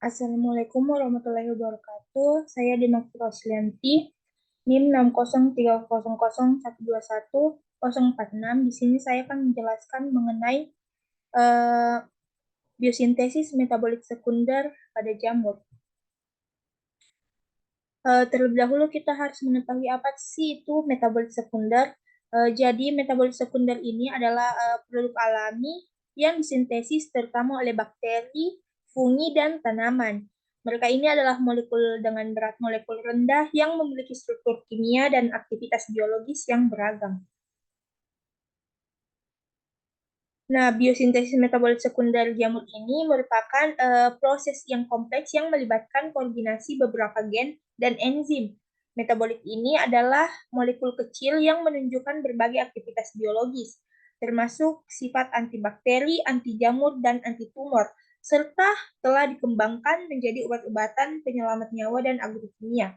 Assalamualaikum warahmatullahi wabarakatuh. Saya Dimakti Roslianti, NIM 60300121046. Di sini saya akan menjelaskan mengenai eh, biosintesis metabolit sekunder pada jamur. Terlebih dahulu kita harus mengetahui apa sih itu metabolit sekunder. Jadi metabolit sekunder ini adalah produk alami yang disintesis terutama oleh bakteri, fungi, dan tanaman. Mereka ini adalah molekul dengan berat molekul rendah yang memiliki struktur kimia dan aktivitas biologis yang beragam. Nah, biosintesis metabolit sekunder jamur ini merupakan proses yang kompleks yang melibatkan koordinasi beberapa gen dan enzim. Metabolit ini adalah molekul kecil yang menunjukkan berbagai aktivitas biologis, termasuk sifat antibakteri, anti jamur, dan anti tumor, serta telah dikembangkan menjadi obat-obatan penyelamat nyawa dan agrokimia.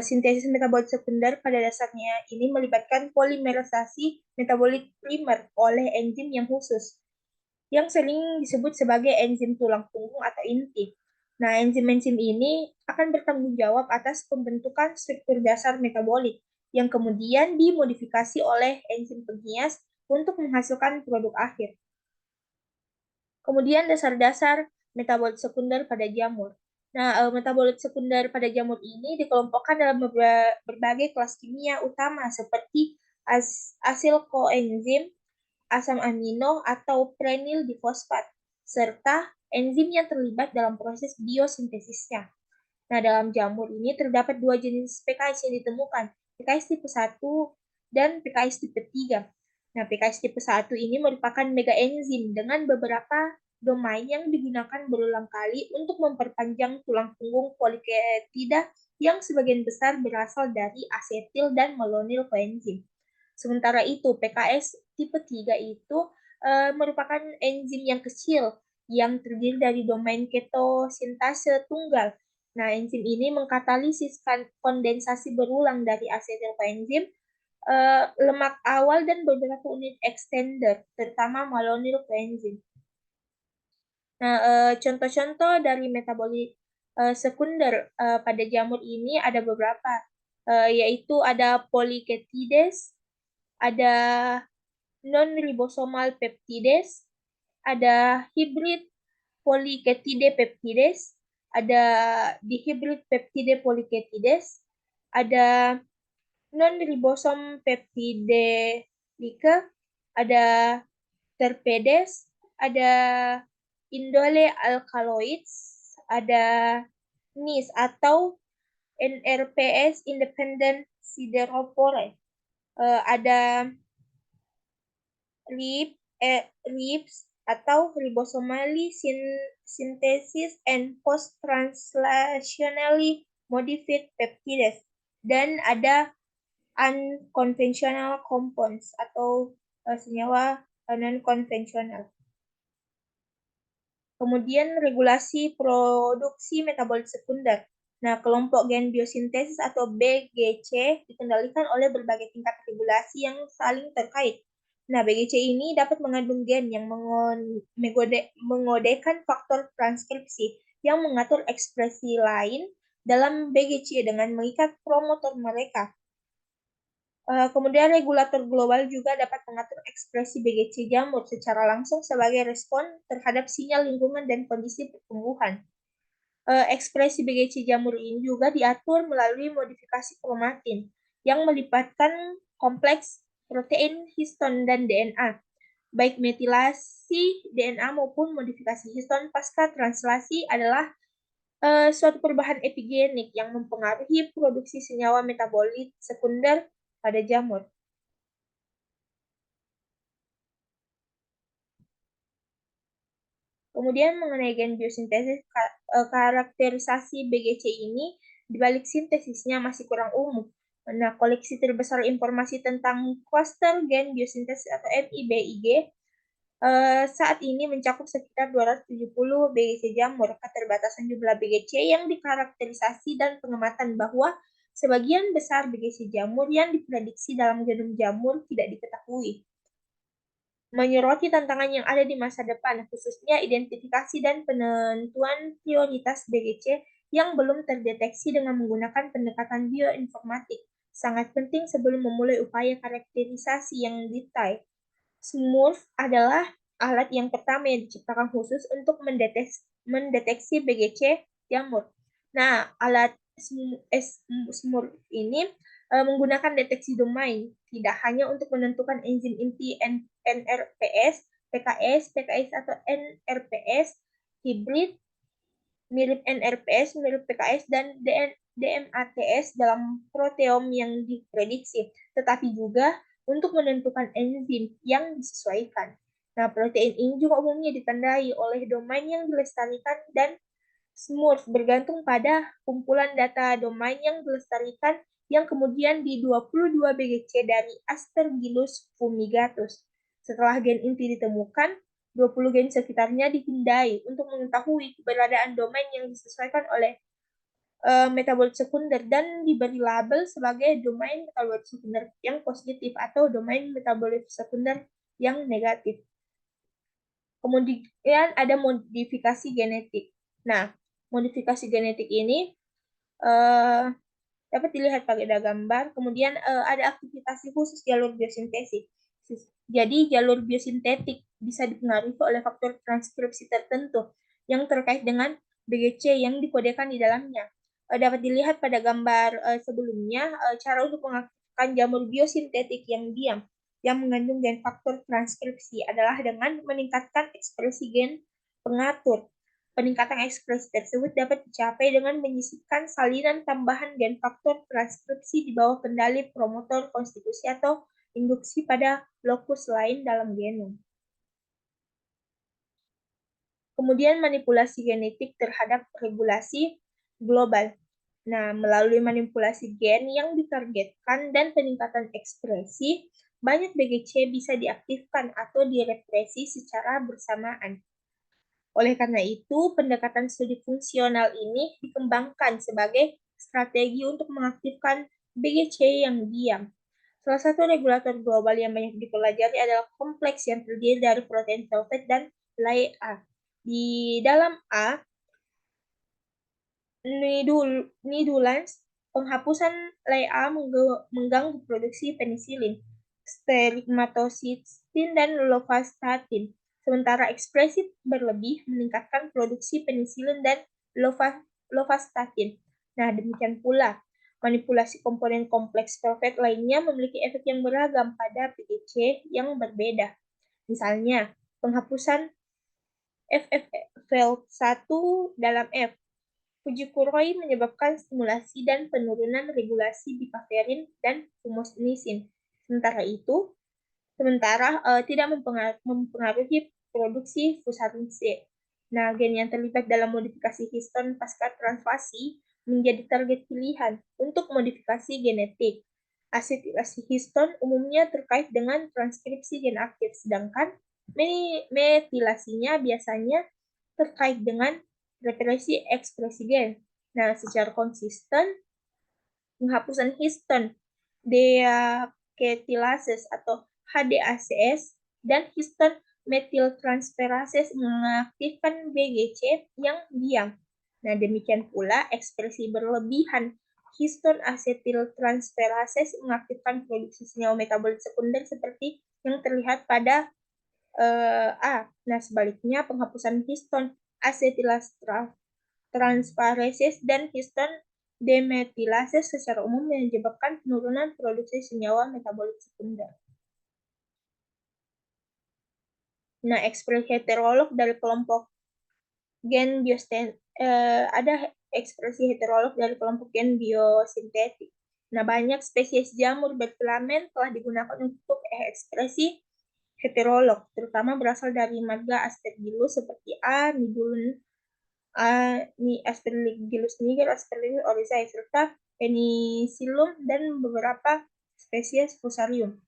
Sintesis metabolit sekunder pada dasarnya ini melibatkan polimerisasi metabolit primer oleh enzim yang khusus, yang sering disebut sebagai enzim tulang punggung atau inti. Nah, enzim-enzim ini akan bertanggung jawab atas pembentukan struktur dasar metabolit, yang kemudian dimodifikasi oleh enzim penghias untuk menghasilkan produk akhir. Kemudian dasar-dasar metabolit sekunder pada jamur. Nah, metabolit sekunder pada jamur ini dikelompokkan dalam berbagai kelas kimia utama seperti asil koenzim, asam amino atau prenyl difosfat, serta enzim yang terlibat dalam proses biosintesisnya. Nah, dalam jamur ini terdapat dua jenis PKS yang ditemukan, PKS tipe 1 dan PKS tipe 3. Nah, PKS tipe 1 ini merupakan megaenzim dengan beberapa domain yang digunakan berulang kali untuk memperpanjang tulang punggung poliketida yang sebagian besar berasal dari asetil dan melonil koenzim. Sementara itu, PKS tipe 3 itu merupakan enzim yang kecil yang terdiri dari domain ketosintase tunggal. Nah, enzim ini mengkatalisis kondensasi berulang dari asetil koenzim, lemak awal, dan beberapa unit extender, terutama malonyl koenzim. Nah, contoh-contoh dari metabolit sekunder pada jamur ini ada beberapa, yaitu ada poliketides, ada non-ribosomal peptides, ada hibrid poliketide peptides, ada dihibrid peptide poliketides, ada non-ribosom peptide like, ada terpedes, ada indole alkaloids, ada NIS atau NRPS independent siderophore, ada RIPS atau ribosomally synthesis and post-translationally modified peptides, dan ada unconventional compounds atau senyawa non-konvensional. Kemudian regulasi produksi metabolit sekunder. Nah, kelompok gen biosintesis atau BGC dikendalikan oleh berbagai tingkat regulasi yang saling terkait. Nah, BGC ini dapat mengandung gen yang mengodekan faktor transkripsi yang mengatur ekspresi lain dalam BGC dengan mengikat promotor mereka. Kemudian regulator global juga dapat mengatur ekspresi BGC jamur secara langsung sebagai respon terhadap sinyal lingkungan dan kondisi pertumbuhan. Ekspresi BGC jamur ini juga diatur melalui modifikasi kromatin yang melibatkan kompleks protein histon dan DNA, baik metilasi DNA maupun modifikasi histon pasca translasi adalah suatu perubahan epigenik yang mempengaruhi produksi senyawa metabolit sekunder pada jamur. Kemudian mengenai gen biosintesis, karakterisasi BGC ini dibalik sintesisnya masih kurang umum. Nah, koleksi terbesar informasi tentang cluster gen biosintesis atau MIBIG saat ini mencakup sekitar 270 BGC jamur. Keterbatasan jumlah BGC yang dikarakterisasi dan pengamatan bahwa sebagian besar BGC jamur yang diprediksi dalam genom jamur tidak diketahui. menyoroti tantangan yang ada di masa depan, khususnya identifikasi dan penentuan prioritas BGC yang belum terdeteksi dengan menggunakan pendekatan bioinformatik. Sangat penting sebelum memulai upaya karakterisasi yang detail. Smurf adalah alat yang pertama yang diciptakan khusus untuk mendeteksi BGC jamur. Nah, alat Smurf ini menggunakan deteksi domain, tidak hanya untuk menentukan enzim inti NRPS, PKS atau NRPS hibrid mirip NRPS, mirip PKS, dan DMATS dalam proteom yang diprediksi, tetapi juga untuk menentukan enzim yang disesuaikan. Nah, protein ini juga umumnya ditandai oleh domain yang dilestarikan dan Smurf bergantung pada kumpulan data domain yang dilestarikan yang kemudian di 22 BGC dari Aspergillus fumigatus. Setelah gen inti ditemukan, 20 gen sekitarnya dipindai untuk mengetahui keberadaan domain yang disesuaikan oleh metabolit sekunder dan diberi label sebagai domain metabolit sekunder yang positif atau domain metabolit sekunder yang negatif. Kemudian ada modifikasi genetik. Nah, modifikasi genetik ini uh, dapat dilihat pada gambar. Kemudian ada aktivitas khusus jalur biosintesis. Jadi jalur biosintetik bisa dipengaruhi oleh faktor transkripsi tertentu yang terkait dengan BGC yang dikodekan di dalamnya. Dapat dilihat pada gambar sebelumnya cara untuk mengaktifkan jamur biosintetik yang diam yang mengandung gen faktor transkripsi adalah dengan meningkatkan ekspresi gen pengatur. Peningkatan ekspresi tersebut dapat dicapai dengan menyisipkan salinan tambahan gen faktor transkripsi di bawah kendali promotor konstitusi atau induksi pada lokus lain dalam genom. Kemudian manipulasi genetik terhadap regulasi global. Nah, melalui manipulasi gen yang ditargetkan dan peningkatan ekspresi, banyak BGC bisa diaktifkan atau direpresi secara bersamaan. Oleh karena itu, pendekatan studi fungsional ini dikembangkan sebagai strategi untuk mengaktifkan BGC yang diam. Salah satu regulator global yang banyak dipelajari adalah kompleks yang terdiri dari protein sulfat dan LAA. Di dalam A, nidulans, penghapusan LAA mengganggu produksi penisilin, stigmatocytin, dan lovastatin. Sementara ekspresi berlebih meningkatkan produksi penisilin dan lovastatin. Nah, demikian pula manipulasi komponen kompleks sulfat lainnya memiliki efek yang beragam pada PGC yang berbeda. Misalnya, penghapusan FFL1 dalam F. Fujikuroi menyebabkan stimulasi dan penurunan regulasi bikaverin dan fumosinisin. Sementara tidak mempengaruhi produksi fusarin C. Nah, gen yang terlibat dalam modifikasi histon pasca translasi menjadi target pilihan untuk modifikasi genetik. Asetilasi histon umumnya terkait dengan transkripsi gen aktif, sedangkan metilasinya biasanya terkait dengan represi ekspresi gen. Nah, secara konsisten, penghapusan histon deaketilases atau HDACS dan histon metiltransferases mengaktifkan BGC yang diam. Nah, demikian pula ekspresi berlebihan histon asetiltransferases mengaktifkan produksi senyawa metabolit sekunder seperti yang terlihat pada A. Nah, sebaliknya penghapusan histon asetiltransferases dan histon demetilase secara umum menyebabkan penurunan produksi senyawa metabolit sekunder. Nah, ekspresi heterolog dari kelompok gen ada ekspresi heterolog dari kelompok gen biosintetik. Nah, banyak spesies jamur berfilamen telah digunakan untuk ekspresi heterolog, terutama berasal dari marga Aspergillus seperti A. nidulum, Aspergillus niger, Aspergillus oryzae, serta Penicillium dan beberapa spesies Fusarium.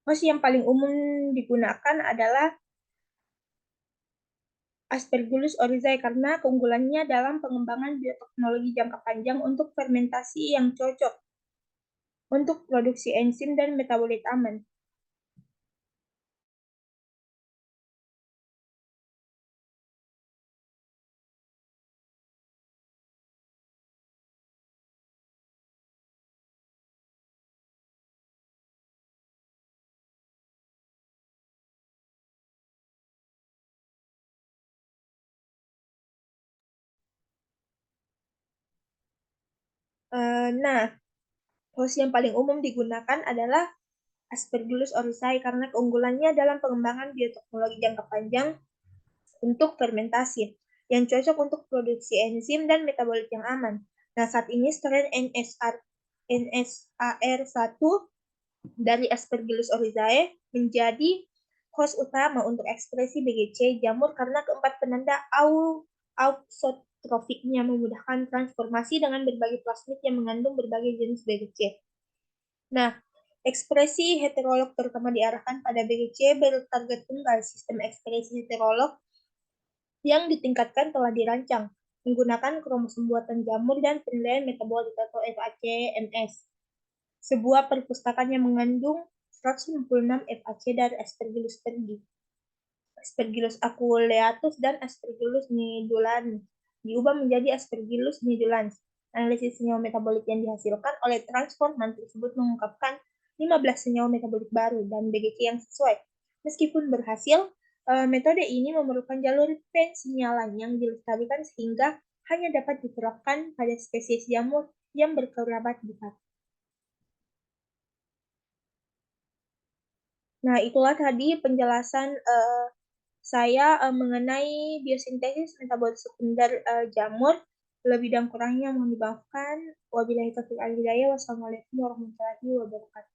Host yang paling umum digunakan adalah Aspergillus oryzae karena keunggulannya dalam pengembangan bioteknologi jangka panjang untuk fermentasi yang cocok untuk produksi enzim dan metabolit aman. Nah, host yang paling umum digunakan adalah Aspergillus oryzae karena keunggulannya dalam pengembangan bioteknologi jangka panjang untuk fermentasi yang cocok untuk produksi enzim dan metabolit yang aman. Nah, saat ini strain NSAR1 dari Aspergillus oryzae menjadi host utama untuk ekspresi BGC jamur karena keempat penanda auxotrofiknya memudahkan transformasi dengan berbagai plasmid yang mengandung berbagai jenis BGC. Nah, ekspresi heterolog terutama diarahkan pada BGC bertarget tunggal. Sistem ekspresi heterolog yang ditingkatkan telah dirancang menggunakan kromosom buatan jamur dan penilaian metabolit atau FACMS. Sebuah perpustakaan yang mengandung 166 FAC dari Aspergillus pergi, Aspergillus aculeatus, dan Aspergillus nidulans diubah menjadi Aspergillus nidulans. Analisis senyawa metabolit yang dihasilkan oleh transforman tersebut mengungkapkan 15 senyawa metabolit baru dan BGC yang sesuai. Meskipun berhasil, metode ini memerlukan jalur pensinyalan yang dilestarikan sehingga hanya dapat diterapkan pada spesies jamur yang berkerabat dekat. Nah, itulah tadi penjelasan saya mengenai biosintesis metabolit sekunder jamur. Lebih dan kurangnya mohon dimaafkan. Wabillahi taufiq wal hidayah. Wassalamualaikum warahmatullahi wabarakatuh.